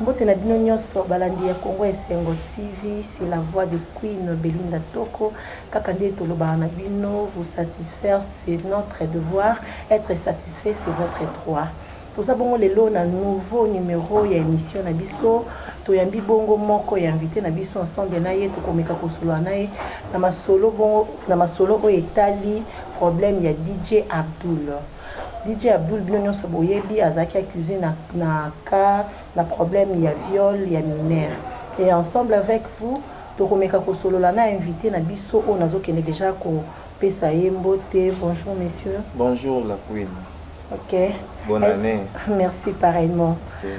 Mbote na bino nyonso balandi ya Congo Esengo TV, c'est la voix de Queen Belinda Toko. Kaka nde toloba na bino, vous satisfaire c'est notre devoir, être satisfait c'est votre droit. Toza bongo lelo na nouveau numéro ya émission na biso, toyambi bongo moko ya invité na biso ensemble na ye tokomeka kosolo na ye na masolo bongo na masolo o etali problème ya DJ Abdul. DJ Abdul bino nyonso boyebi azaki accusé na cas na problème il y a viol, il y a mineur. Et ensemble avec vous, tokomeka kosolo na invité na biso o nazokene déjà ko pesa yembote. Bonjour messieurs. Bonjour la Queen. OK. Bonne année. Merci pareillement. Okay.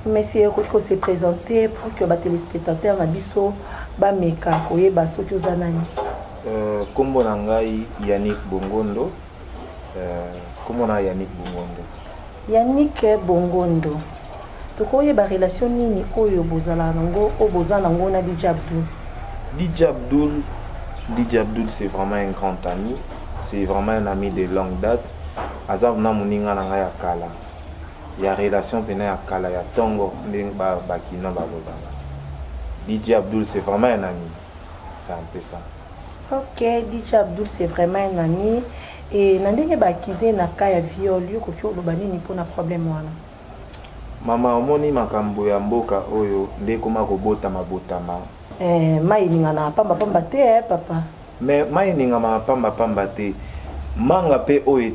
Monsieur Koko s'est présenté pour que les téléspectateurs na biso ba meka koyeba soki ozanani. Kombo na ngai Yannick Bongondo. Comment on a Yannick Bongondo? Yannick Bongondo. Tokoyeba relation nini oyo bozala nango o bozala nango na DJ Abdul? DJ Abdul c'est vraiment un grand ami, c'est vraiment un ami de longue date. Azab na muninga na ya kala. Ya relation pena ya kala ya tongo ndenge ba bakina ba lobanga. DJ Abdul c'est vraiment un ami. C'est un peu ça. OK, DJ Abdul c'est vraiment un ami. Et nandenge ba kize na ka ya viol yo ko lobani ni pona problème wana. Mama omoni makambo ya mboka oyo nde koma kobota mabotama. Mai ninga na pamba pamba te papa. Mais mai ninga ma pamba pamba te. Manga pe oyo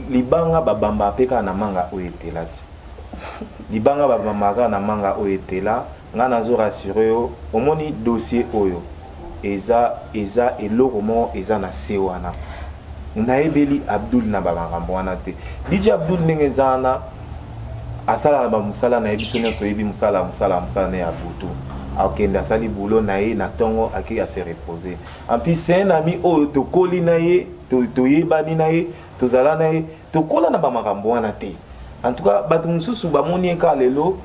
libanga babamba pe ka na manga oyo etela ti. Libanga babamba ka na manga oyo etela, nga nazo rassurer yo, omoni dossier oyo eza eloko mo eza na se wana. Naebeli Abdul na babangambo wana te. DJ Abdul ndenge zana asala ba musala na ebiso nyonso yebi musala na ya butu. Akende asali boulot na ye na tongo aki a se reposer. En plus c'est un ami oyo to koli na ye, to yebani na ye, to zala na ye, to kola na ba makambo wana te. En tout cas batu mususu ba moni ka lelo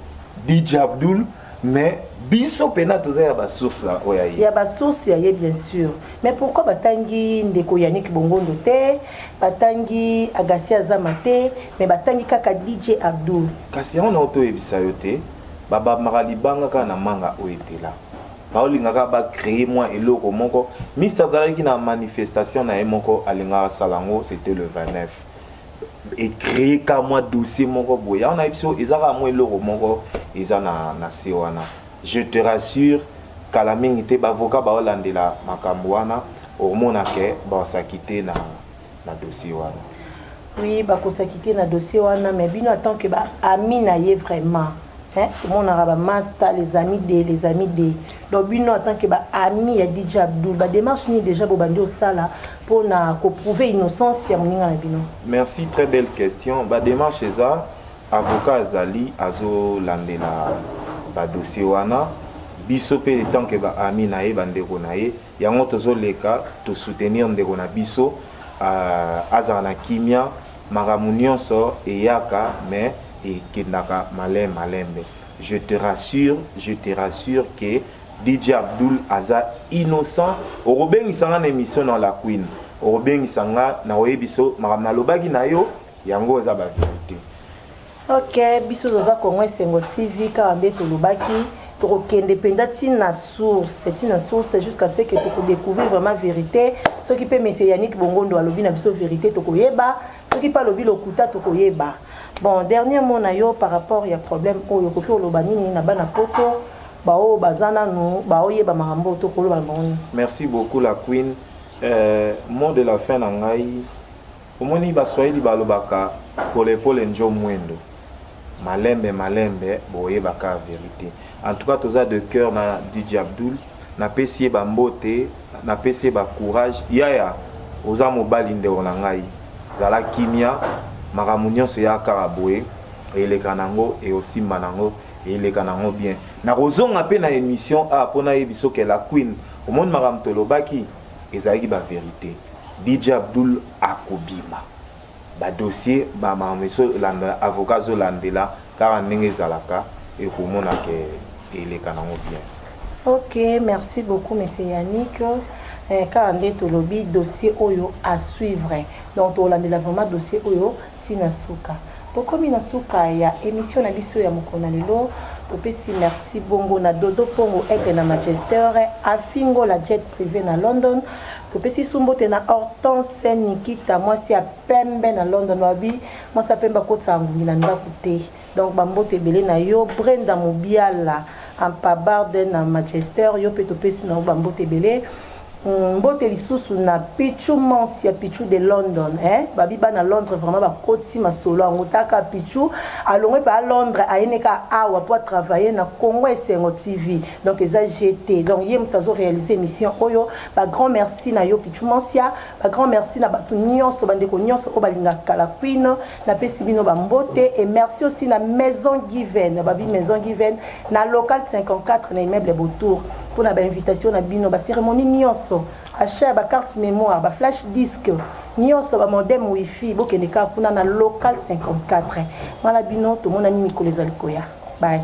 DJ Abdul mais biso pena toza ya ba source oya ye. Ya ba source ya ye bien sûr. Mais pourquoi batangi ndeko Yannick Bongondo te, batangi Agasia Zamate, mais batangi kaka DJ Abdul? Kasi on auto ebisa yo te. Baba makalibanga ka na manga oetela. Baolinga ka ba créer moi eloko moko. Mr Zalaki na manifestation na emoko alinga salango, c'était le 29. Et créer ka moi dossier moko boya. On a biso ezaka moi eloko moko eza na sewana. Je te rassure kala mingi te ba avocat ba olandela makambo wana hormona ke ba sakite na dossier wana. Oui, ba ko sakite na dossier wana mais bino attend que ba ami na ye vraiment. Hein, tout le monde a master les amis de donc bino attend que ba ami ya DJ Abdul ba démarche ni déjà bo bandi au sala pour na ko prouver innocence ya moninga na bino. Merci, très belle question. Ba démarche eza avocat Zali azo landela ba dossier wana biso pe tant que ba ami na ye bandeko na ye yango tozo leka to soutenir ndeko na biso azana na kimia maramunionso e yaka mais et Kendaka Malembe. Je te rassure que DJ Abdul Aza innocent. Orobeng isanga na émission dans la Queen. Orobeng isanga na oyebiso makamna lobagi na yo yango za ba vérité. OK, biso za Congo Esengo TV ka ambeto lobaki to indépendant na source, jusqu'à ce que tu découvrir vraiment vérité. Ce qui peut monsieur Yannick Bongondo alobi na biso vérité to koyeba, ce qui pas lobi lokuta to koyeba. Bon, dernier mot na yo par rapport à problème oyo koki olobani na bana poto bao bazana no bao yeba marambo to koloba bon. Merci beaucoup la Queen. Mot de la fin na ngai. Omoni baswahili balobaka pole njo mwendo. Malembe boyeba ka vérité. En tout cas toza de cœur na DJ Abdul na pesi ba mbote na pesi ba courage yaya oza mobali ndeko na ngai zala kimia maramunyo so ya karaboé et les kanango et aussi manango et les kanango bien na rozonga pe na émission a pona yebiso ke la Queen au monde maram tolobaki ezaki ba vérité DJ Abdul akobima ba dossier ba marameso landa avocat zo landela car ndenge zalaka et komona ke et les kanango bien. OK, merci beaucoup monsieur Yannick. Car on est au lobby dossier oyo à suivre. Donc on a vraiment dossier oyo tina suka. Pourquoi mina suka ya émission na biso ya mokona lelo topesi merci bongo na Dodo Pongo Eke na Manchester, Afingo la jet privé na London, topesi sumbote na Hortense Nikita mwasi ya pembe na London wabi mwasi ya pembe kota nguni na ndaku te. Donc bambote belé na yo Brenda Mobiala en Pabarde na Manchester, yo pe topesi na bambote belé. Mbote lisusu na Pichu Mansia Pichu de London, babi ba na Londres vraiment ba koti masolo angutaka Pichu alongwe pa Londres ayeneka awa pour travailler na Congo Esengo TV. Donc eza GT. Donc yem tazo réaliser mission oyo ba grand merci na yo Pichu Mansia, ba grand merci na batu nyonso bandeko nyonso o balinga kala kwino na pesi bino ba mbote et merci aussi na Maison Given, babi Maison Given na local 54 na immeuble Beautour pour la invitation na bino ba cérémonie nyonso achat ba carte mémoire ba flash disque nyonso ba modem wifi bokende ka kuna na local 54 mala bino to mona nini koleza likoya bye.